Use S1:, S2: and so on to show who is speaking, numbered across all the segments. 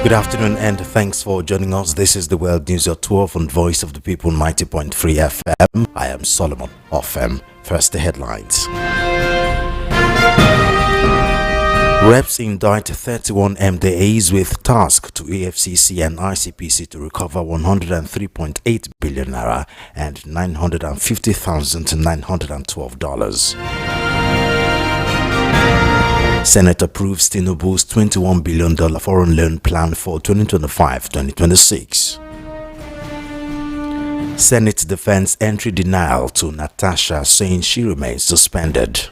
S1: Good afternoon and thanks for joining us. This is the World News at 12 on Voice of the People 90.3 FM. I am Solomon Offem. First, the headlines. Reps indict 31 MDAs with task to AFCC and ICPC to recover 103.8 billion naira and $950,912. Senate approves Tinubu's $21 billion foreign loan plan for 2025-2026. Senate defends entry denial to Natasha, saying she remains suspended.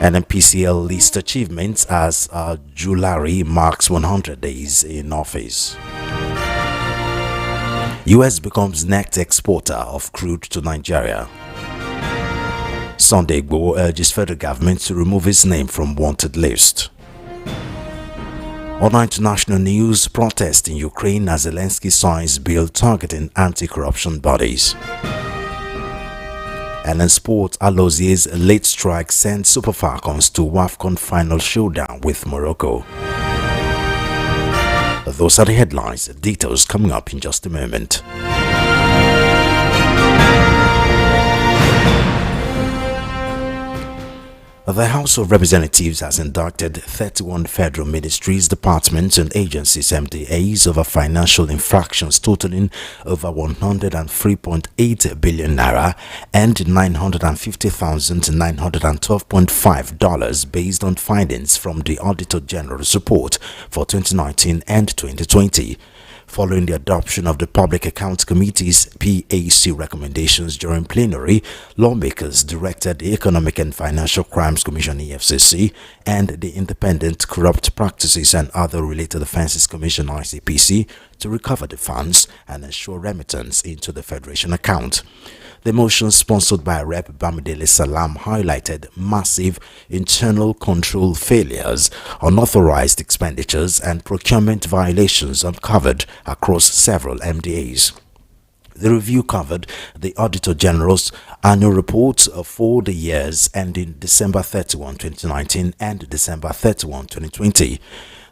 S1: NPCL lists achievements as Julari marks 100 days in office. US becomes next exporter of crude to Nigeria. Sunday Igboho urges federal government to remove his name from wanted list. On international news, protest in Ukraine as Zelensky signs bill targeting anti-corruption bodies. And in sport, Alozier's late strike sent Super Falcons to WAFCON final showdown with Morocco. Those are the headlines. Details coming up in just a moment. The House of Representatives has inducted 31 federal ministries, departments and agencies MDAs over financial infractions totaling over 103.8 billion naira and $950,912.5 based on findings from the Auditor General's report for 2019 and 2020. Following the adoption of the Public Accounts Committee's PAC recommendations during plenary, lawmakers directed the Economic and Financial Crimes Commission (EFCC) and the Independent Corrupt Practices and Other Related Offences Commission (ICPC) to recover the funds and ensure remittance into the Federation account. The motion, sponsored by Rep. Bamidele Salam, highlighted massive internal control failures, unauthorized expenditures and procurement violations uncovered across several MDAs. The review covered the Auditor General's annual reports for the years ending December 31, 2019 and December 31, 2020.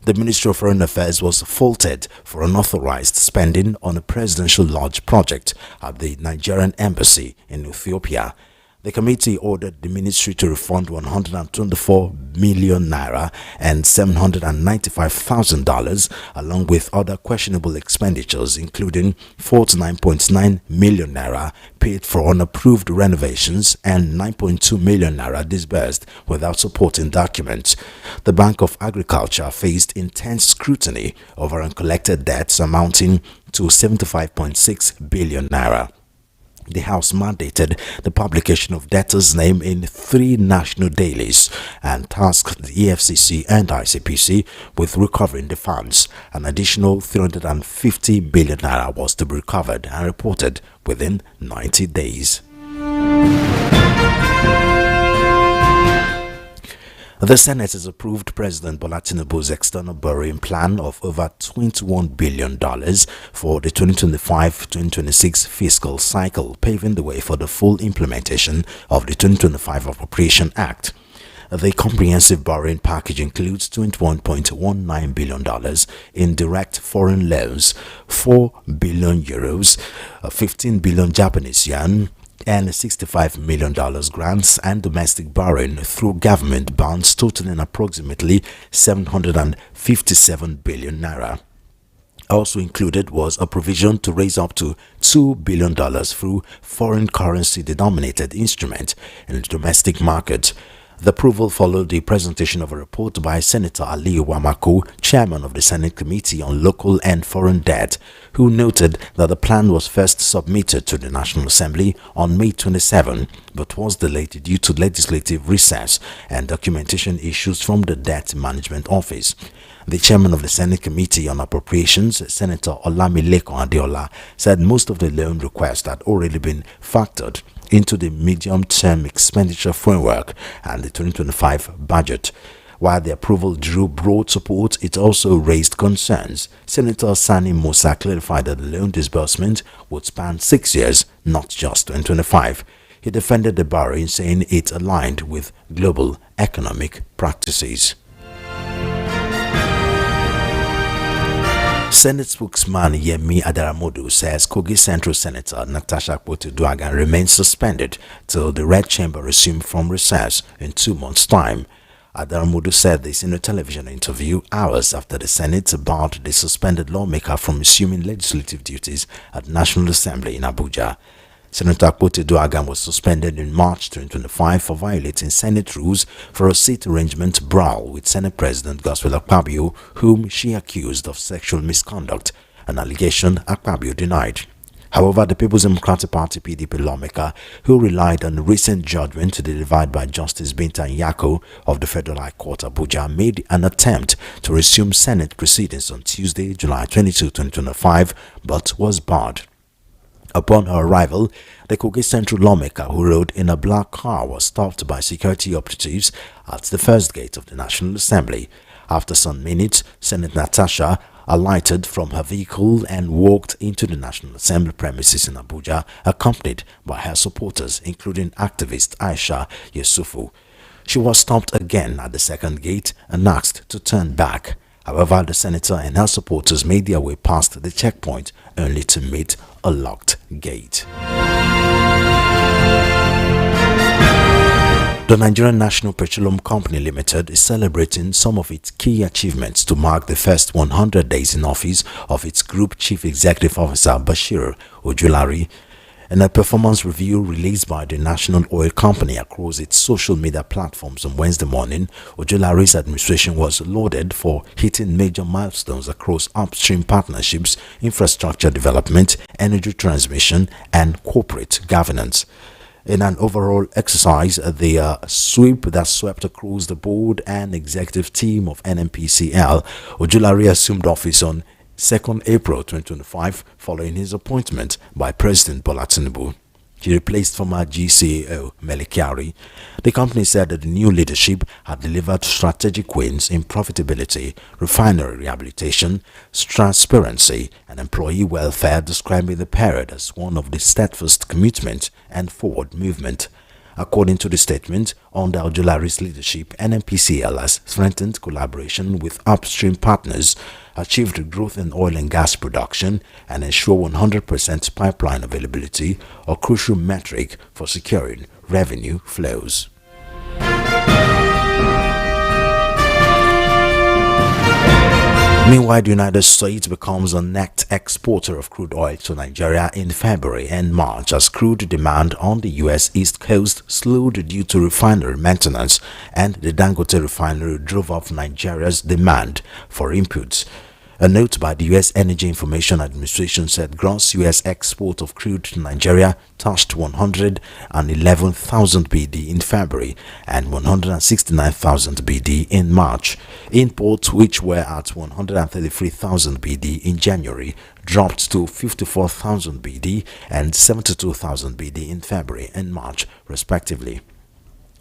S1: The Ministry of Foreign Affairs was faulted for unauthorized spending on a presidential lodge project at the Nigerian Embassy in Ethiopia. The committee ordered the ministry to refund 124 million naira and $795,000 along with other questionable expenditures, including 49.9 million naira paid for unapproved renovations and 9.2 million naira disbursed without supporting documents. The Bank of Agriculture faced intense scrutiny over uncollected debts amounting to 75.6 billion naira. The House mandated the publication of debtors' name in 3 national dailies and tasked the EFCC and ICPC with recovering the funds. An additional 350 billion naira was to be recovered and reported within 90 days. The Senate has approved President Bola Tinubu's external borrowing plan of over $21 billion for the 2025-2026 fiscal cycle, paving the way for the full implementation of the 2025 Appropriation Act. The comprehensive borrowing package includes $21.19 billion in direct foreign loans, 4 billion euros, 15 billion Japanese yen, and $65 million grants and domestic borrowing through government bonds totaling approximately 757 billion naira. Also included was a provision to raise up to $2 billion through foreign currency denominated instrument in the domestic market. The approval followed the presentation of a report by Senator Aliyu Wamako, chairman of the Senate Committee on Local and Foreign Debt, who noted that the plan was first submitted to the National Assembly on May 27, but was delayed due to legislative recess and documentation issues from the Debt Management Office. The chairman of the Senate Committee on Appropriations, Senator Olamileko Adeola, said most of the loan requests had already been factored into the medium-term expenditure framework and the 2025 budget. While the approval drew broad support, it also raised concerns. Senator Sani Musa clarified that the loan disbursement would span 6 years, not just 2025. He defended the borrowing, saying it aligned with global economic practices. Senate spokesman Yemi Adaramodu says Kogi Central Senator Natasha Akpoti-Uduaghan remains suspended till the Red Chamber resumes from recess in 2 months' time. Adaramodu said this in a television interview hours after the Senate barred the suspended lawmaker from assuming legislative duties at the National Assembly in Abuja. Senator Akpoti-Uduaghan was suspended in March 2025 for violating Senate rules for a seat arrangement brawl with Senate President Godswill Akpabio, whom she accused of sexual misconduct, an allegation Akpabio denied. However, the People's Democratic Party (PDP) lawmaker, who relied on the recent judgment delivered by Justice Binta Nyako of the Federal High Court Abuja, made an attempt to resume Senate proceedings on Tuesday, July 22, 2025, but was barred. Upon her arrival, the Kogi Central lawmaker, who rode in a black car, was stopped by security operatives at the first gate of the National Assembly. After some minutes, Senator Natasha alighted from her vehicle and walked into the National Assembly premises in Abuja, accompanied by her supporters, including activist Aisha Yusufu. She was stopped again at the second gate and asked to turn back. However, the senator and her supporters made their way past the checkpoint only to meet a locked gate. The Nigerian National Petroleum Company Limited is celebrating some of its key achievements to mark the first 100 days in office of its Group Chief Executive Officer Bashir Ojulari. In a performance review released by the National Oil Company across its social media platforms on Wednesday morning, Ojulari's administration was lauded for hitting major milestones across upstream partnerships, infrastructure development, energy transmission, and corporate governance. In an overall exercise, the sweep that swept across the board and executive team of NNPCL, Ojulari assumed office on 2nd April 2025 following his appointment by President Bola Tinubu. He replaced former GCAO Melikiari. The company said that the new leadership had delivered strategic wins in profitability, refinery rehabilitation, transparency, and employee welfare, describing the period as one of the steadfast commitment and forward movement. According to the statement, under Ojulari's leadership, NNPCL has strengthened collaboration with upstream partners, achieved growth in oil and gas production, and ensure 100% pipeline availability, a crucial metric for securing revenue flows. Meanwhile, the United States becomes a net exporter of crude oil to Nigeria in February and March as crude demand on the U.S. East Coast slowed due to refinery maintenance, and the Dangote refinery drove up Nigeria's demand for inputs. A note by the U.S. Energy Information Administration said gross U.S. export of crude to Nigeria touched 111,000 BD in February and 169,000 BD in March. Imports, which were at 133,000 BD in January, dropped to 54,000 BD and 72,000 BD in February and March, respectively.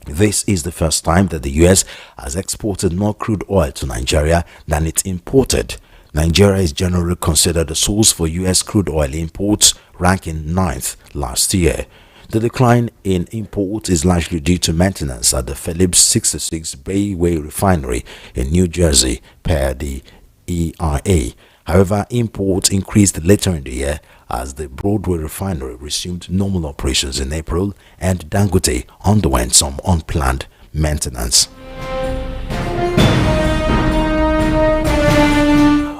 S1: This is the first time that the U.S. has exported more crude oil to Nigeria than it imported. Nigeria is generally considered a source for U.S. crude oil imports, ranking 9th last year. The decline in imports is largely due to maintenance at the Phillips 66 Bayway refinery in New Jersey, per the EIA. However, imports increased later in the year as the Broadway refinery resumed normal operations in April and Dangote underwent some unplanned maintenance.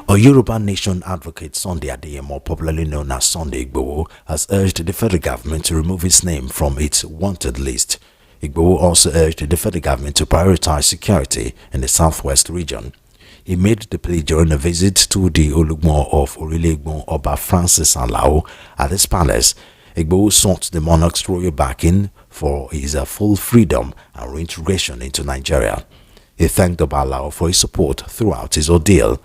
S1: A Yoruba Nation advocate, Sunday Adeyemo, popularly known as Sunday Igboho, has urged the federal government to remove his name from its wanted list. Igboho also urged the federal government to prioritize security in the southwest region. He made the plea during a visit to the Olugbo of Orile-Egbon Oba Francis Alao at his palace. Igboho sought the monarch's royal backing for his full freedom and reintegration into Nigeria. He thanked Oba Alao for his support throughout his ordeal.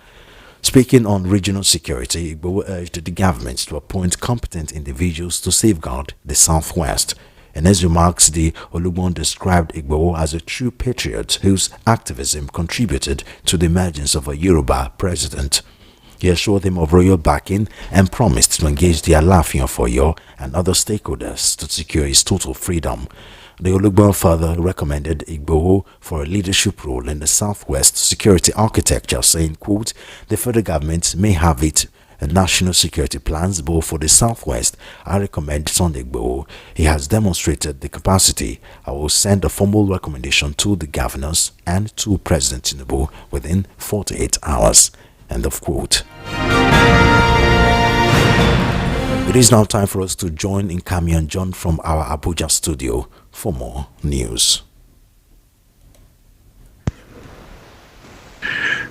S1: Speaking on regional security, Igboho urged the government to appoint competent individuals to safeguard the southwest. In his remarks, the Olugbon described Igboho as a true patriot whose activism contributed to the emergence of a Yoruba president. He assured him of royal backing and promised to engage the Alaafin of Oyo and other stakeholders to secure his total freedom. The Olugban further recommended Igboho for a leadership role in the Southwest security architecture, saying, quote, the federal government may have it national security plans, but for the Southwest, I recommend Sunday Igboho. He has demonstrated the capacity. I will send a formal recommendation to the governors and to President Tinubu within 48 hours. End of quote. It is now time for us to join in Kamian John from our Abuja studio for more news.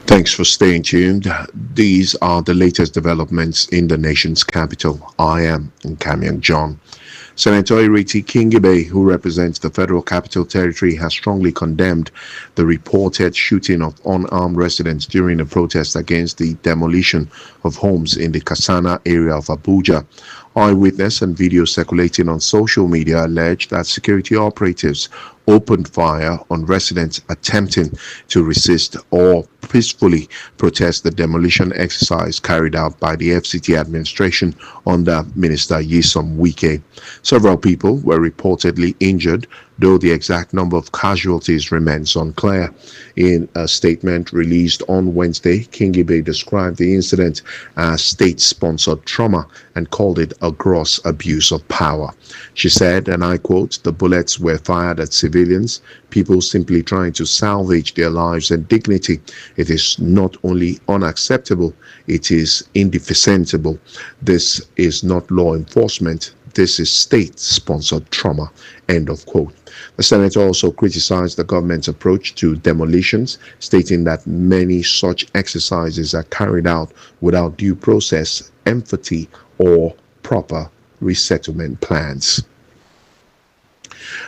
S2: Thanks for staying tuned. These are the latest developments in the nation's capital. I am Kamian John. Senator Ireti Kingibe, who represents the Federal Capital Territory, has strongly condemned the reported shooting of unarmed residents during a protest against the demolition of homes in the Kasana area of Abuja. Eyewitness and video circulating on social media allege that security operatives opened fire on residents attempting to resist or peacefully protest the demolition exercise carried out by the FCT administration under Minister Nyesom Wike. Several people were reportedly injured, though the exact number of casualties remains unclear. In a statement released on Wednesday, Kingibe described the incident as state-sponsored trauma and called it a gross abuse of power. She said, and I quote, the bullets were fired at civilians, people simply trying to salvage their lives and dignity. It is not only unacceptable, it is indefensible. This is not law enforcement. This is state-sponsored trauma. End of quote. The senator also criticized the government's approach to demolitions, stating that many such exercises are carried out without due process, empathy, or proper resettlement plans.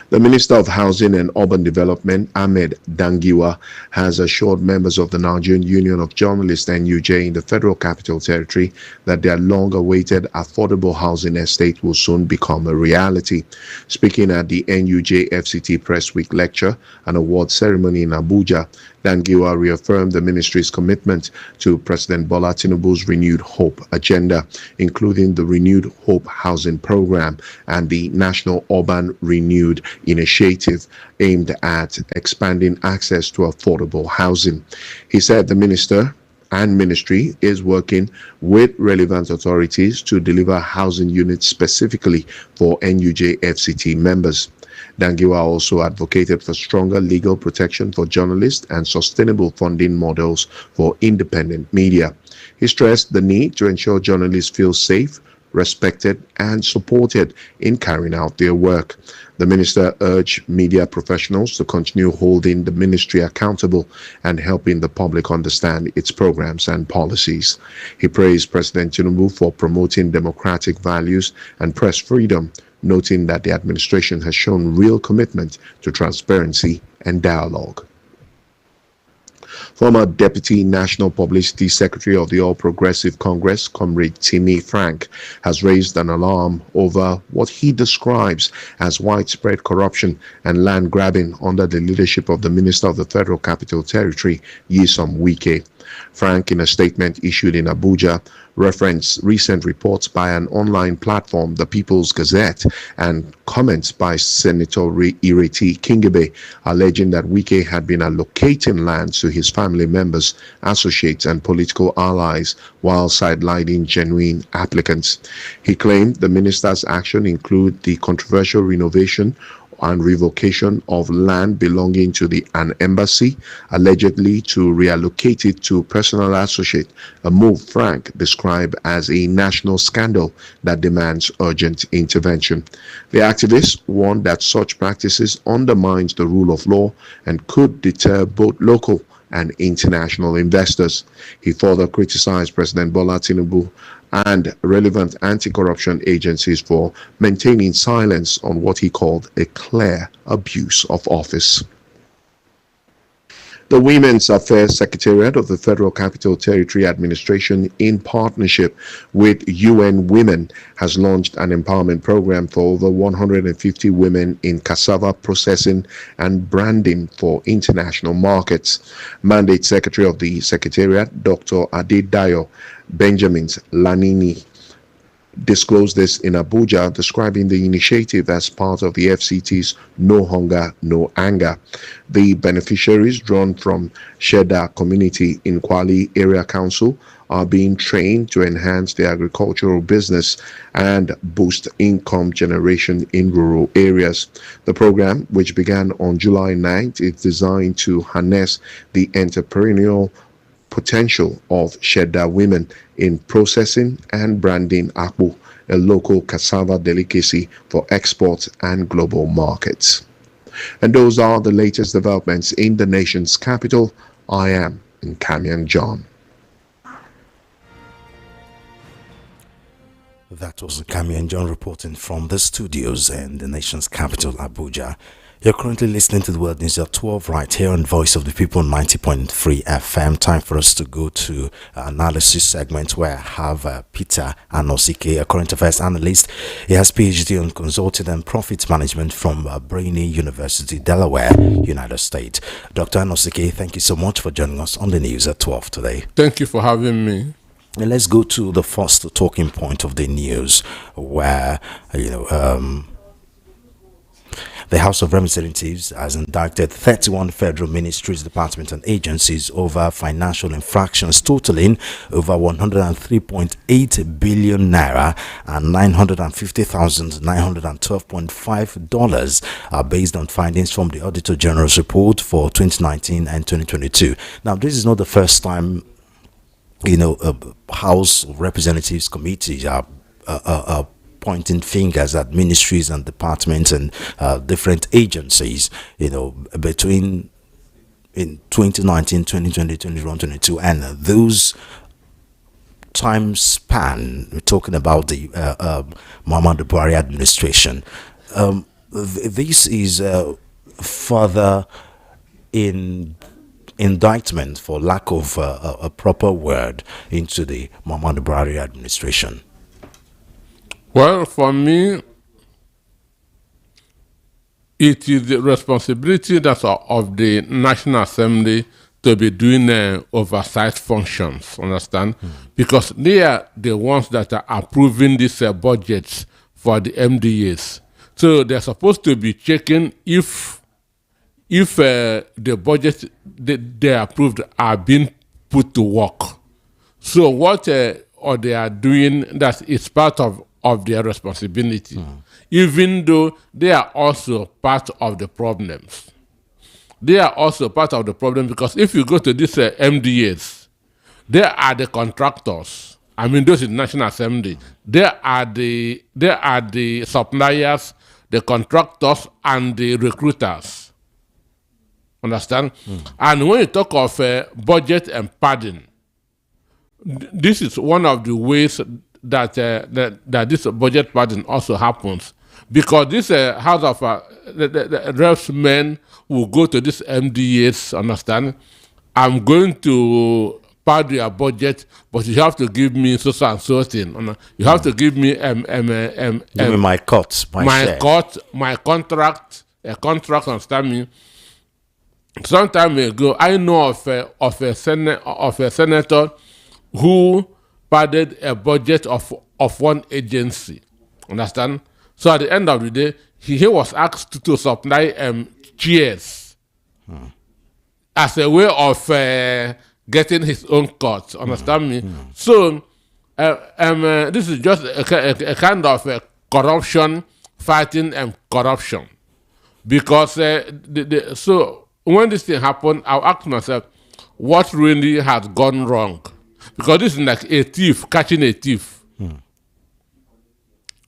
S2: The Minister of Housing and Urban Development, Ahmed Dangiwa, has assured members of the Nigerian Union of Journalists (NUJ) in the Federal Capital Territory that their long-awaited affordable housing estate will soon become a reality. Speaking at the NUJ FCT Press Week lecture and award ceremony in Abuja, Dangiwa reaffirmed the ministry's commitment to President Bola Tinubu's Renewed Hope agenda, including the Renewed Hope Housing Program and the National Urban Renewed Initiative aimed at expanding access to affordable housing. He said the minister and ministry is working with relevant authorities to deliver housing units specifically for NUJ FCT members. Dangiwa also advocated for stronger legal protection for journalists and sustainable funding models for independent media. He stressed the need to ensure journalists feel safe, respected, and supported in carrying out their work. The minister urged media professionals to continue holding the ministry accountable and helping the public understand its programs and policies. He praised President Tinubu for promoting democratic values and press freedom, noting that the administration has shown real commitment to transparency and dialogue. Former Deputy National Publicity Secretary of the All Progressive Congress, Comrade Timmy Frank, has raised an alarm over what he describes as widespread corruption and land grabbing under the leadership of the Minister of the Federal Capital Territory, Nyesom Wike. Frank, in a statement issued in Abuja, referenced recent reports by an online platform, the People's Gazette, and comments by Senator Ireti Kingibe, alleging that Wike had been allocating land to his family members, associates, and political allies while sidelining genuine applicants. He claimed the minister's action include the controversial renovation and revocation of land belonging to an embassy, allegedly to reallocate it to personal associate, a move Frank described as a national scandal that demands urgent intervention. The activist warned that such practices undermines the rule of law and could deter both local and international investors. He further criticized President Bola Tinubu and relevant anti-corruption agencies for maintaining silence on what he called a clear abuse of office. The Women's Affairs Secretariat of the Federal Capital Territory Administration, in partnership with UN Women, has launched an empowerment program for over 150 women in cassava processing and branding for international markets. Mandate Secretary of the Secretariat, Dr. Adedayo Benjamin Lanini, disclosed this in Abuja, describing the initiative as part of the FCT's No Hunger, No Anger. The beneficiaries, drawn from Sheda community in Kwali Area Council, are being trained to enhance the agricultural business and boost income generation in rural areas. The program, which began on July 9th, is designed to harness the entrepreneurial potential of Sheda women in processing and branding akpu, a local cassava delicacy for export and global markets. And those are the latest developments in the nation's capital. I am Nkamian John.
S1: That was Nkamian John reporting from the studios in the nation's capital, Abuja. You're currently listening to the World News at 12 right here on Voice of the People 90.3 FM. Time for us to go to analysis segment where I have Peter Anosike, a current affairs analyst. He has PhD on consulting and profit management from Brainerd University, Delaware, United States. Dr. Anosike, thank you so much for joining us on the news at 12 today.
S3: Thank you for having me.
S1: And let's go to the first talking point of the news where, the House of Representatives has indicted 31 federal ministries, departments, and agencies over financial infractions totaling over 103.8 billion naira and $950,912.5 based on findings from the Auditor General's report for 2019 and 2022. Now, this is not the first time, House of Representatives committees are pointing fingers at ministries and departments and different agencies, between in 2019, 2020, 2021, 2022, and those time span, we're talking about the Muhammadu Buhari administration. This is further indictment, for lack of a proper word, into the Muhammadu Buhari administration.
S3: Well, for me, it is the responsibility of the National Assembly to be doing oversight functions, understand? Because they are the ones that are approving these budgets for the MDAs. So they're supposed to be checking if the budgets they approved are being put to work. So what or they are doing, that is part of their responsibility, even though they are also part of the problems. They are also part of the problem because if you go to these MDAs, they are the contractors. I mean, those in the National Assembly. They are the suppliers, the contractors, and the recruiters. Understand? And when you talk of budget and padding, this is one of the ways that this budget padding also happens, because this House of the Reps men will go to this MDAs, understand? I'm going to pad your budget, but you have to give me so and so thing. You have to give me
S1: Give me my cut,
S3: my contract, understand me? Some time ago, I know of a senator who padded a budget of one agency, understand? So at the end of the day, he was asked to supply chairs as a way of getting his own cut, understand me? So this is just a kind of corruption, fighting corruption, because so when this thing happened, I'll ask myself, what really has gone wrong? Because this is like a thief catching a thief.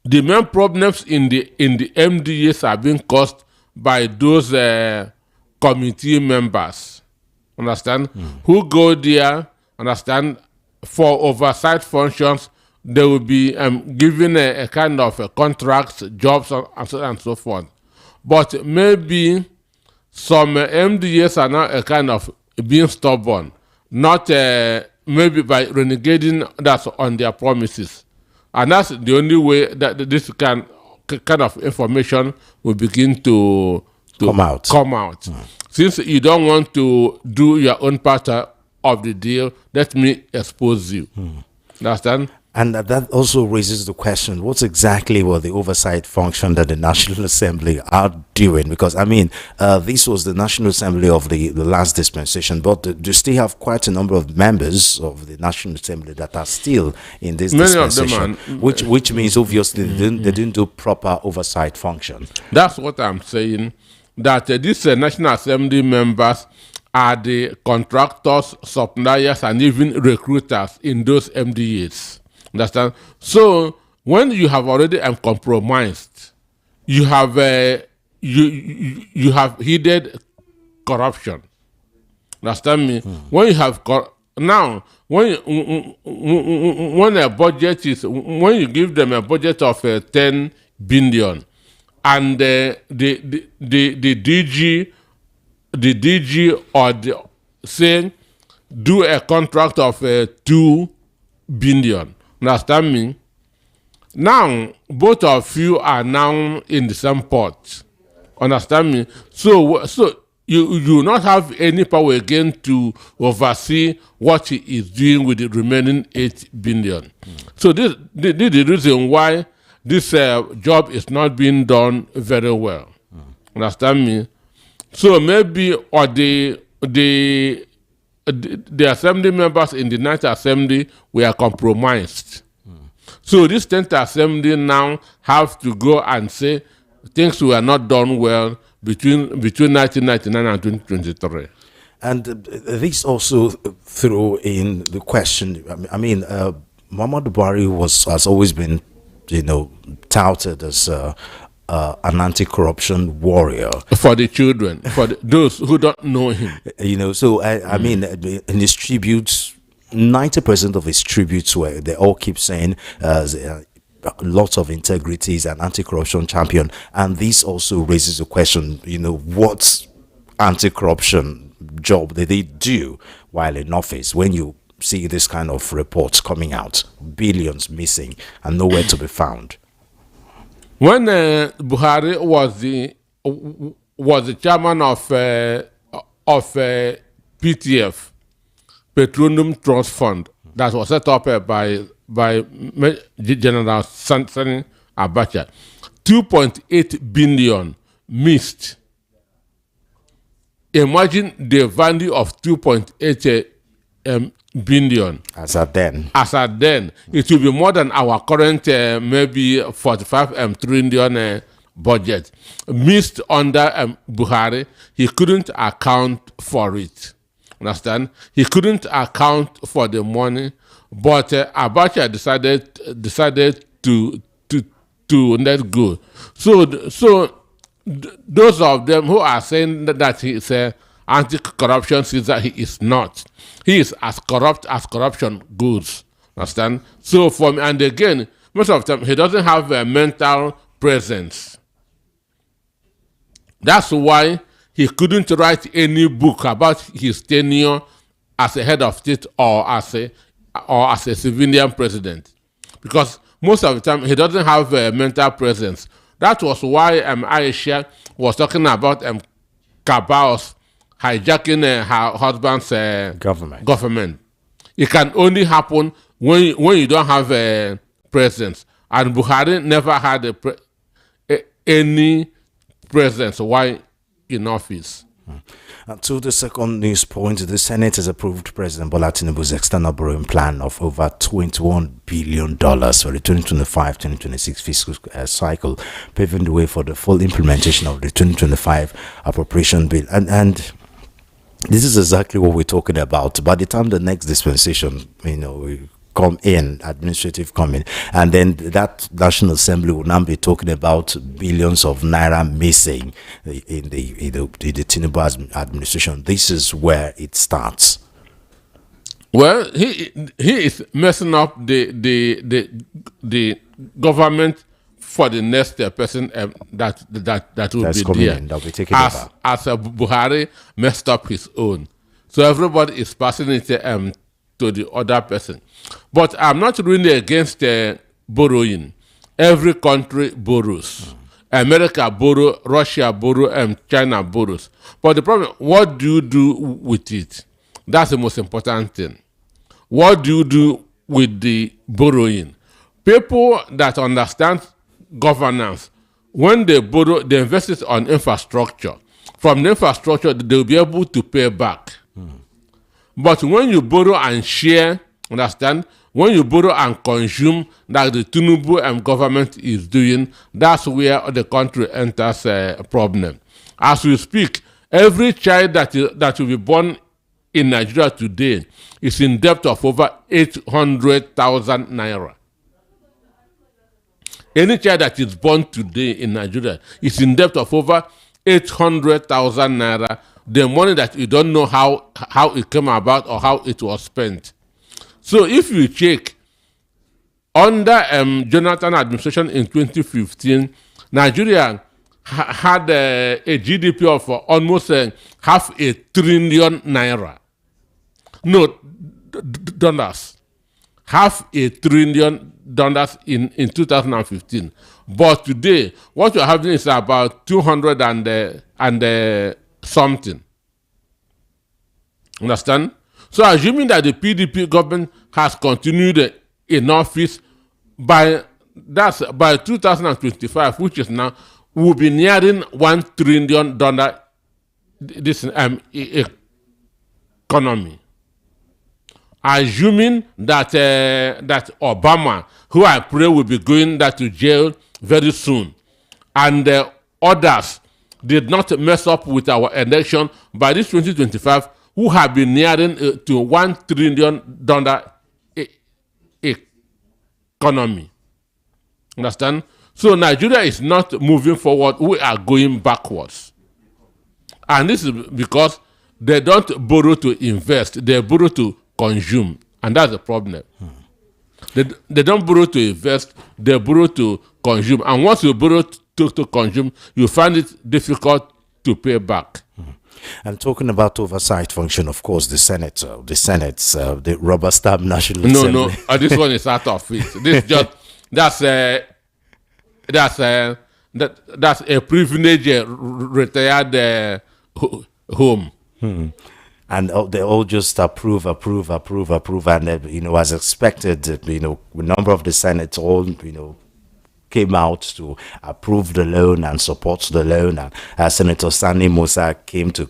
S3: The main problems in the MDAs are being caused by those committee members, understand? Who go there, understand, for oversight functions. They will be given a kind of contracts, jobs, and so forth. But maybe some MDAs are now a kind of being stubborn, not maybe by renegading that on their promises. And that's the only way that this kind of information will begin to
S1: come out.
S3: Since you don't want to do your own part of the deal, let me expose you. Understand?
S1: And that also raises the question, what exactly were the oversight function that the National Assembly are doing? Because, I mean, this was the National Assembly of the last dispensation, but they still have quite a number of members of the National Assembly that are still in this
S3: Many of
S1: dispensation,
S3: them
S1: which means obviously they didn't do proper oversight function.
S3: That's what I'm saying, that these National Assembly members are the contractors, suppliers, and even recruiters in those MDAs. Understand? So when you have already compromised, you have you have heeded corruption. Understand me? When you have now when a budget is, when you give them a budget of 10 billion, and the DG or the say do a contract of 2 billion. Understand me? Now both of you are now in the same pot. Understand me? So you do not have any power again to oversee what he is doing with the remaining 8 billion. So this is the reason why this job is not being done very well. Understand me? So maybe or the assembly members in the 9th Assembly were compromised. So this 10th Assembly now have to go and say things were not done well between 1999 and 2023.
S1: And this also threw in the question. I mean, Muhammadu Buhari has always been, touted as an anti-corruption warrior
S3: for the children, for those who don't know him.
S1: So I mean, in his tributes, 90% of his tributes they all keep saying lots of integrity, is an anti-corruption champion, and this also raises the question, what anti-corruption job did they do while in office when you see this kind of reports coming out, billions missing and nowhere to be found?
S3: When Buhari was the chairman of PTF, Petroleum Trust Fund, that was set up by General Sani Abacha, 2.8 billion missed. Imagine the value of 2.8 billion.
S1: As at then,
S3: it will be more than our current maybe 45 trillion budget. Missed under Buhari, he couldn't account for it. Understand? He couldn't account for the money, but Abacha decided to let go. So those of them who are saying that he is anti-corruption, says that he is not. He is as corrupt as corruption goes. Understand? So and again, most of the time he doesn't have a mental presence. That's why he couldn't write any book about his tenure as a head of state or as a civilian president, because most of the time he doesn't have a mental presence. That was why Aisha was talking about cabals hijacking her husband's government. It can only happen when you don't have a presence, and Buhari never had any presence while in office.
S1: To the second news point, the Senate has approved President Bola Tinubu's external borrowing plan of over $21 billion for the 2025-2026 fiscal cycle, paving the way for the full implementation of the 2025 appropriation bill. And this is exactly what we're talking about. By the time the next dispensation, we come in, administrative coming, and then that National Assembly will now be talking about billions of naira missing in the Tinubu administration. This is where it starts.
S3: Well, he is messing up the government for the next person that will be there.
S1: That will be taking over.
S3: As Buhari messed up his own, so everybody is passing it to the other person. But I'm not really against borrowing. Every country borrows. America borrow, Russia borrow, and China borrows. But the problem, what do you do with it? That's the most important thing. What do you do with the borrowing. People that understand governance, when they borrow, they invest it on infrastructure. From the infrastructure, they'll be able to pay back. But when you borrow and share, understand, when you borrow and consume, like the Tinubu government is doing, that's where the country enters a problem. As we speak, every child that will be born in Nigeria today is in debt of over 800,000 naira. Any child that is born today in Nigeria is in debt of over 800,000 naira. The money that you don't know how it came about or how it was spent. So if you check, under Jonathan administration in 2015, Nigeria had a GDP of almost half a trillion naira. No, dollars. Half a trillion dollars in 2015. But today, what you're having is about 200 and something. Understand? So assuming that the PDP government has continued in office, by 2025, which is now, we'll be nearing $1 trillion this economy. Assuming that that Obama, who I pray will be going to jail very soon, and others did not mess up with our election, by this 2025, who have been nearing to $1 trillion economy. Understand? So Nigeria is not moving forward. We are going backwards. And this is because they don't borrow to invest. They borrow to consume. And that's the problem. They don't borrow to invest. They borrow to consume. And once you borrow to consume, you find it difficult to pay back.
S1: And talking about oversight function, of course, the Senate's the rubber stamp National Assembly.
S3: No, this one is out of it. This just that's a privileged retired home.
S1: And they all just approve, and as expected, a number of the Senate all came out to approve the loan and support the loan, and Senator Sani Musa came to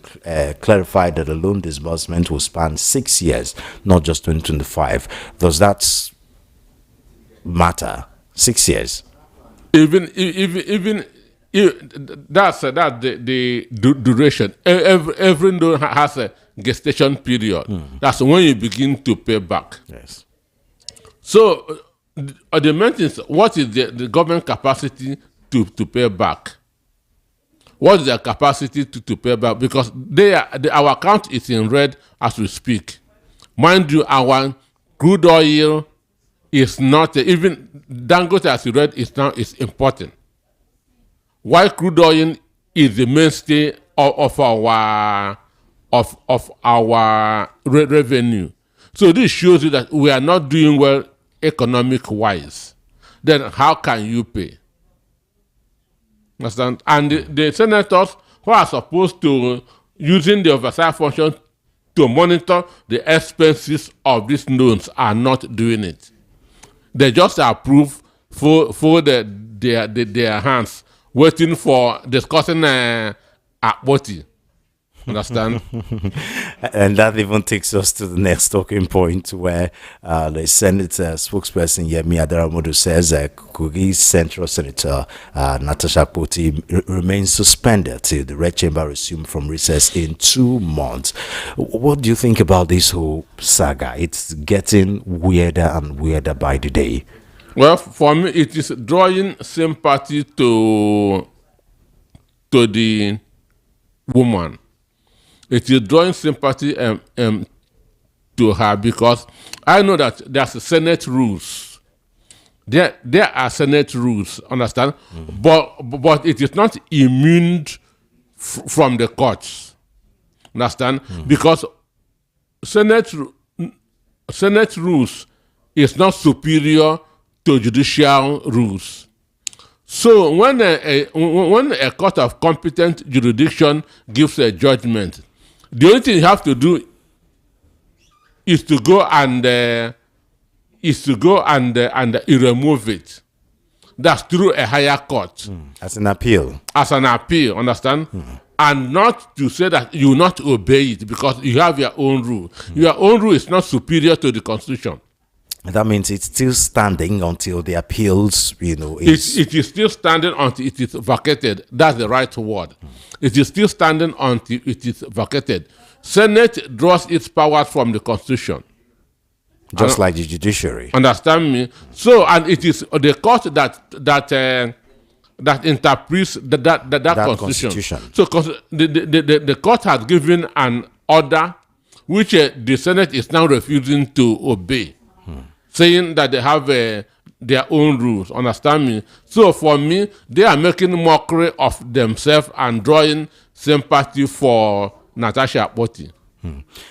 S1: clarify that the loan disbursement will span 6 years, not just 2025. Does that matter? 6 years.
S3: Even that's the duration. Every loan has a gestation period. That's when you begin to pay back.
S1: Yes.
S3: So the main thing is, what is the government capacity to pay back? What is their capacity to pay back? Because our account is in red as we speak. Mind you, our crude oil is not even Dangote as you read is important. Why crude oil is the mainstay of our revenue. So this shows you that we are not doing well economic wise. Then how can you pay? Understand? And the senators who are supposed to using the oversight function to monitor the expenses of these loans are not doing it. They just approve for their hands, waiting for discussing Akpoti. Understand?
S1: And that even takes us to the next talking point, where the Senate spokesperson Yemi Adaramodu says Kogi Central Senator Natasha Akpoti remains suspended till the Red Chamber resume from recess in 2 months. What do you think about this whole saga? It's getting weirder and weirder by the day.
S3: Well, for me, it is drawing sympathy to the woman. It is drawing sympathy to her, because I know that there's Senate rules. There are Senate rules, understand? But it is not immune from the courts, understand? Because Senate rules is not superior to judicial rules. So when a court of competent jurisdiction gives a judgment, the only thing you have to do is to go and is to go and remove it. That's through a higher court.
S1: As an appeal.
S3: As an appeal, understand? And not to say that you will not obey it because you have your own rule. Your own rule is not superior to the Constitution.
S1: That means it's still standing until the appeals,
S3: it is still standing until it is vacated. That's the right word. It is still standing until it is vacated. Senate draws its powers from the Constitution.
S1: Just like the judiciary.
S3: Understand me? So, and it is the court that interprets that constitution. So, the court has given an order which the Senate is now refusing to obey, saying that they have their own rules. Understand me? So, for me, they are making mockery of themselves and drawing sympathy for Natasha Akpoti.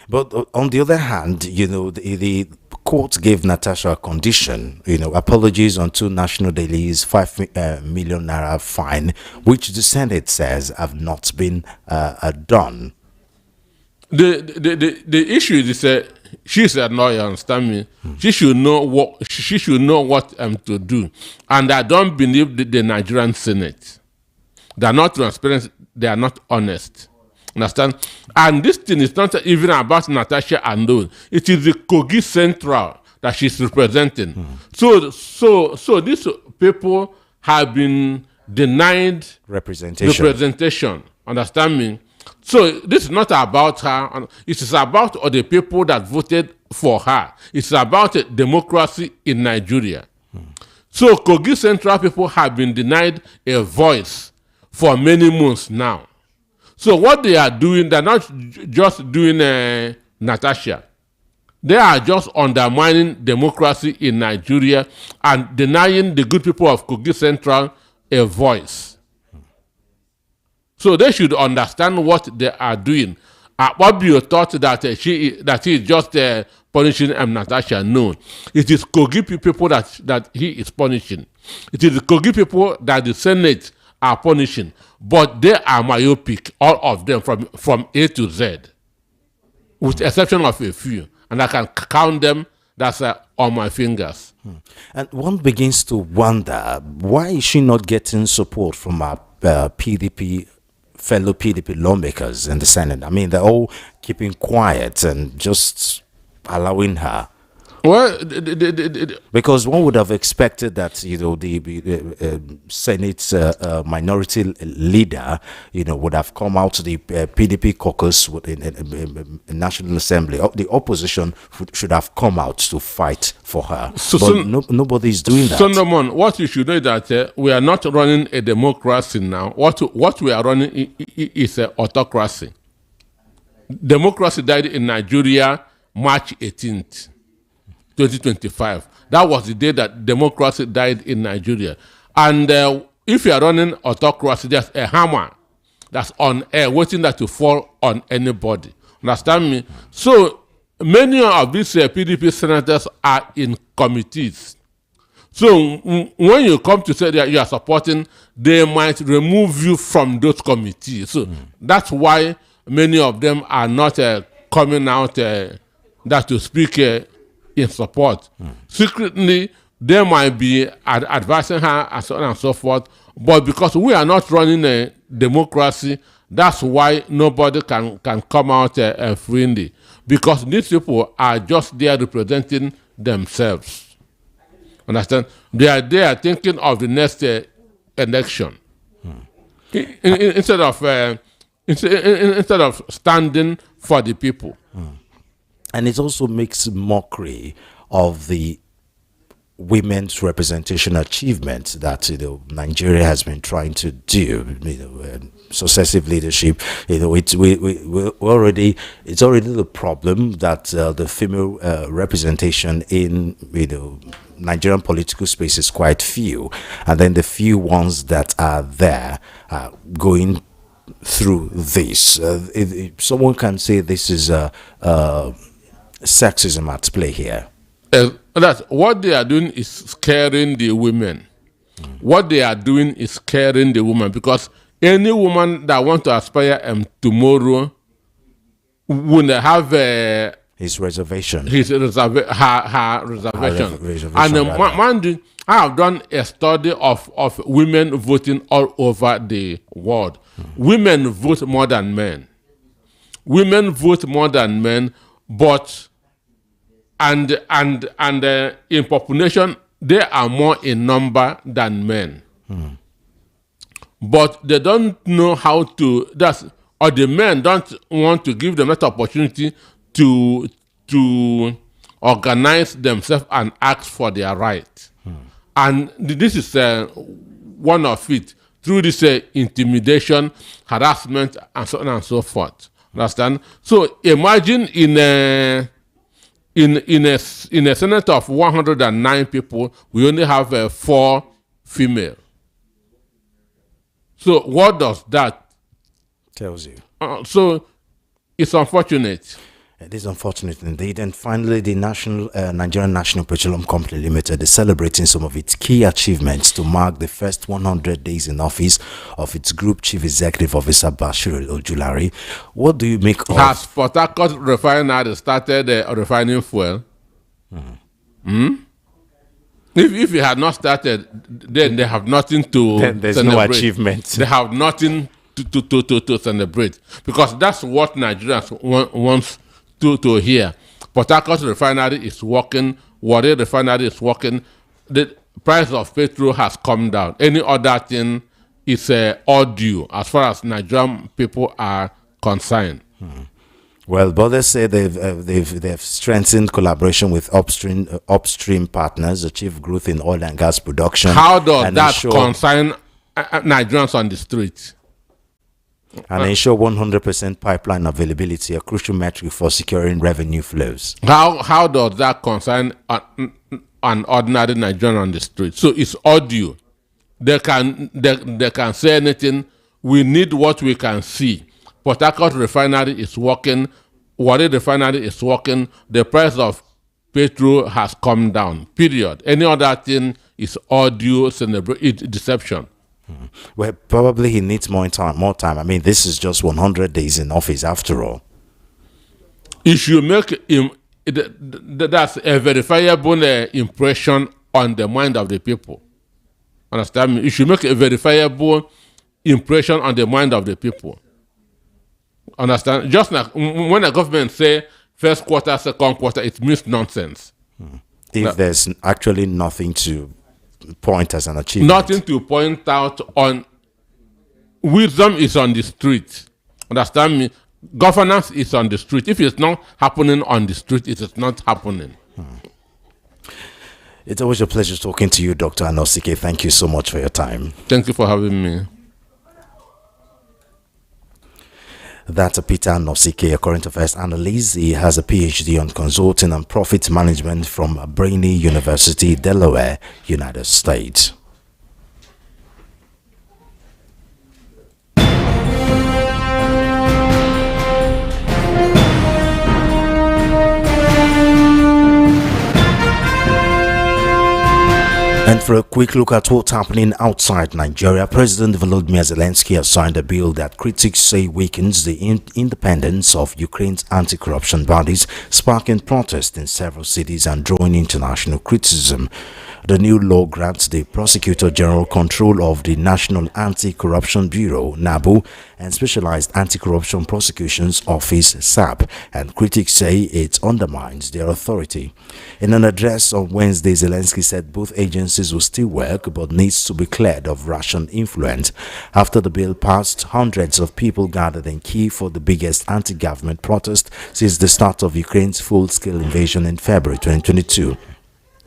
S1: But on the other hand, the court gave Natasha a condition, apologies on 2 national dailies, 5 million naira fine, which the Senate says have not been done.
S3: The issue is she's a lawyer, understand me? She should know what to do. And I don't believe the Nigerian Senate. They are not transparent, they are not honest. Understand? And this thing is not even about Natasha alone. It is the Kogi Central that she's representing. So these people have been denied representation. Understand me? So this is not about her. It is about all the people that voted for her. It's about democracy in Nigeria. So Kogi Central people have been denied a voice for many months now. So what they are doing, they're not just doing Natasha. They are just undermining democracy in Nigeria and denying the good people of Kogi Central a voice. So they should understand what they are doing. Akpabio thought that he is just punishing Natasha. No, it is Kogi people that he is punishing. It is the Kogi people that the Senate are punishing, but they are myopic, all of them from A to Z, with exception of a few, and I can count them. That's on my fingers.
S1: And one begins to wonder, why is she not getting support from our fellow PDP lawmakers in the Senate? I mean, they're all keeping quiet and just allowing her.
S3: Well,
S1: because one would have expected that the Senate's minority leader would have come out to the PDP caucus in National Assembly. The opposition should have come out to fight for her. But nobody is doing that.
S3: Solomon, what you should know is that we are not running a democracy now. What we are running is an autocracy. Democracy died in Nigeria March 18th. 2025. That was the day that democracy died in Nigeria. And if you are running autocracy, there's a hammer that's on air waiting that to fall on anybody. Understand me? So many of these PDP senators are in committees. So when you come to say that you are supporting, they might remove you from those committees. So that's why many of them are not coming out that to speak in support. Secretly, they might be advising her and so on and so forth. But because we are not running a democracy, that's why nobody can come out freely. Because these people are just there representing themselves. Understand? They are there thinking of the next election. Instead of standing for the people.
S1: And it also makes mockery of the women's representation achievements that Nigeria has been trying to do. Successive leadership. It's already the problem that the female representation in Nigerian political space is quite few, and then the few ones that are there are going through this. Someone can say this is sexism at play here.
S3: That what they are doing is scaring the women. What they are doing is scaring the woman, because any woman that want to aspire tomorrow will have
S1: His reservation.
S3: Her reservation.
S1: Reservation,
S3: And
S1: rather.
S3: mind you, I have done a study of women voting all over the world. Women vote more than men. Women vote more than men, but and in population they are more in number than men. But they don't know how to. Or the men don't want to give them that opportunity to organize themselves and ask for their right. And this is one of it, through this intimidation, harassment, and so on and so forth. Understand? So imagine in a Senate of 109 people, we only have 4 female. So what does that
S1: Tells you.
S3: So it's unfortunate.
S1: It is unfortunate indeed. And finally, the Nigerian National Petroleum Company Limited is celebrating some of its key achievements to mark the first 100 days in office of its Group Chief Executive Officer Bashir Ojulari. What do you make of...
S3: Has Port Harcourt refinery started refining fuel? If it had not started, then they have nothing to
S1: Then there's
S3: celebrate.
S1: no achievement.
S3: They have nothing to celebrate, because that's what Nigerians wants to hear. Port Harcourt refinery is working. Warri refinery is working. The price of petrol has come down. Any other thing is audio as far as Nigerian people are concerned.
S1: Well, but they say they've strengthened collaboration with upstream partners, achieve growth in oil and gas production.
S3: How does that concern Nigerians on the street?
S1: And ensure 100% pipeline availability, a crucial metric for securing revenue flows.
S3: How does that concern an ordinary Nigerian on the street? So it's audio. They can say anything. We need what we can see. Port Harcourt refinery is working. Warri refinery is working. The price of petrol has come down. Period. Any other thing is audio, deception.
S1: Well, probably he needs more time. I mean, this is just 100 days in office after all.
S3: It should make him. That's a verifiable impression on the mind of the people. Understand me? It should make a verifiable impression on the mind of the people. Understand? Just like when the government say first quarter, second quarter, it means nonsense.
S1: If there's actually nothing to point as an achievement.
S3: Nothing to point out on. Wisdom is on the street. Understand me? Governance is on the street. If it's not happening on the street, it is not happening.
S1: It's always a pleasure talking to you, Dr. Anosike. Thank you so much for your time.
S3: Thank you for having me.
S1: That's Peter Anosike, a current affairs analyst. He has a PhD on consulting and profit management from Brainerd University, Delaware, United States. And for a quick look at what's happening outside Nigeria, President Volodymyr Zelensky has signed a bill that critics say weakens the independence of Ukraine's anti-corruption bodies, sparking protests in several cities and drawing international criticism. The new law grants the Prosecutor General control of the National Anti-Corruption Bureau, NABU, and Specialized Anti-Corruption Prosecutions Office, SAP, and critics say it undermines their authority. In an address on Wednesday, Zelensky said both agencies will still work but needs to be cleared of Russian influence. After the bill passed, hundreds of people gathered in Kyiv for the biggest anti-government protest since the start of Ukraine's full-scale invasion in February 2022.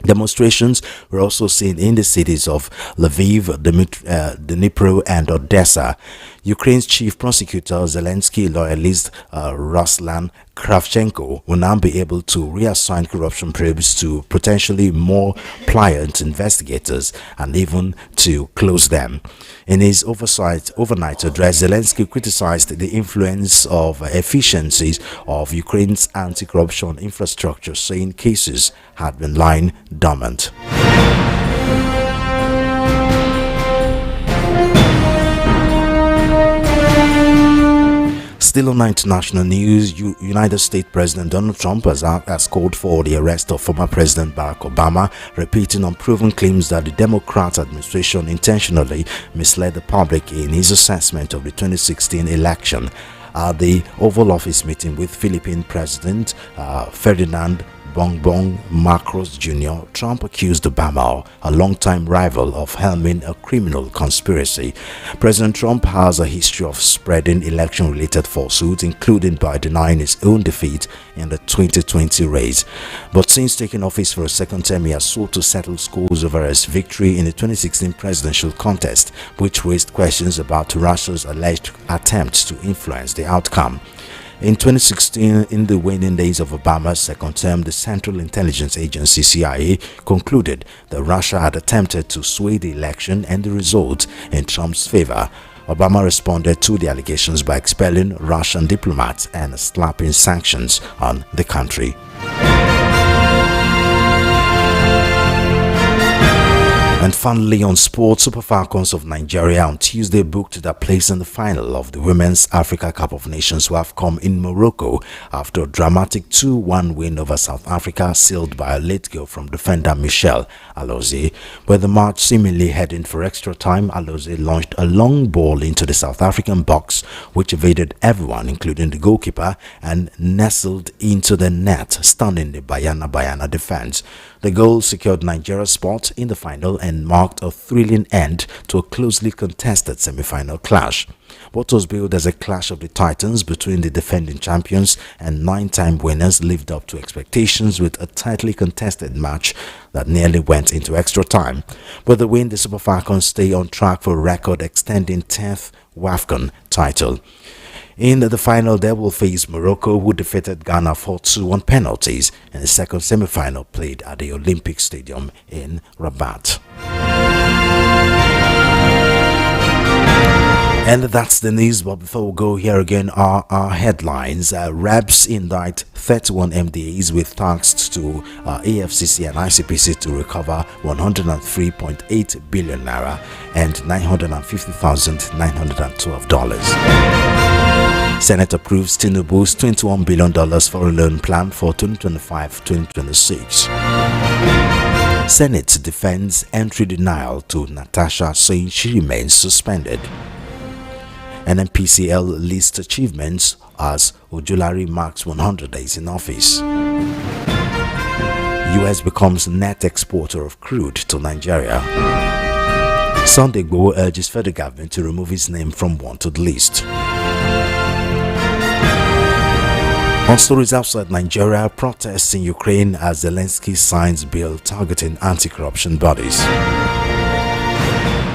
S1: Demonstrations were also seen in the cities of Lviv, Dnipro, and Odessa. Ukraine's chief prosecutor, Zelensky loyalist Ruslan Kravchenko, will now be able to reassign corruption probes to potentially more pliant investigators and even to close them. In his overnight address, Zelensky criticized the influence of efficiencies of Ukraine's anti-corruption infrastructure, saying cases had been lying dormant. Still on international news, United States President Donald Trump has called for the arrest of former President Barack Obama, repeating unproven claims that the Democrat administration intentionally misled the public in his assessment of the 2016 election. At the Oval Office meeting with Philippine President Ferdinand Bongbong Marcos Jr., Trump accused Obama, a longtime rival, of helming a criminal conspiracy. President Trump has a history of spreading election-related falsehoods, including by denying his own defeat in the 2020 race. But since taking office for a second term, he has sought to settle scores over his victory in the 2016 presidential contest, which raised questions about Russia's alleged attempts to influence the outcome. In 2016, in the waning days of Obama's second term, the Central Intelligence Agency CIA concluded that Russia had attempted to sway the election and the result in Trump's favor. Obama responded to the allegations by expelling Russian diplomats and slapping sanctions on the country. And finally, on sports, Super Falcons of Nigeria on Tuesday booked their place in the final of the Women's Africa Cup of Nations WAFCON in Morocco after a dramatic 2-1 win over South Africa, sealed by a late goal from defender Michelle Alozie. With the match seemingly heading for extra time, Alozie launched a long ball into the South African box, which evaded everyone, including the goalkeeper, and nestled into the net, stunning the Bayana defense. The goal secured Nigeria's spot in the final and marked a thrilling end to a closely contested semi-final clash. What was billed as a clash of the titans between the defending champions and 9-time winners lived up to expectations, with a tightly contested match that nearly went into extra time. With the win, the Super Falcons stay on track for a record-extending 10th WAFCON title. In the final, they will face Morocco, who defeated Ghana 4-2 on penalties in the second semi-final played at the Olympic Stadium in Rabat. And that's the news, but before we go, here again are our headlines. Reps indict 31 MDAs with tasks to AFCC and ICPC to recover 103.8 billion naira and $950,912. Senate approves Tinubu's $21 billion foreign loan plan for 2025-2026. Senate defends entry denial to Natasha, saying she remains suspended. NNPCL lists achievements as Ojulari marks 100 days in office. US becomes net exporter of crude to Nigeria. Sunday Igboho urges federal government to remove his name from wanted list. On stories outside Nigeria, protests in Ukraine as Zelensky signs bill targeting anti-corruption bodies.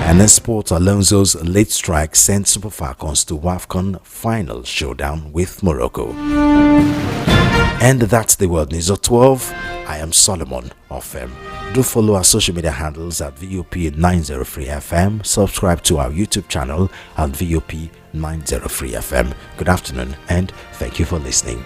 S1: And in sport, Alonso's late strike sent Super Falcons to WAFCON final showdown with Morocco. And that's the World News at 12. I am Solomon Ofem. Do follow our social media handles at VOP903FM. Subscribe to our YouTube channel at VOP903FM. Good afternoon and thank you for listening.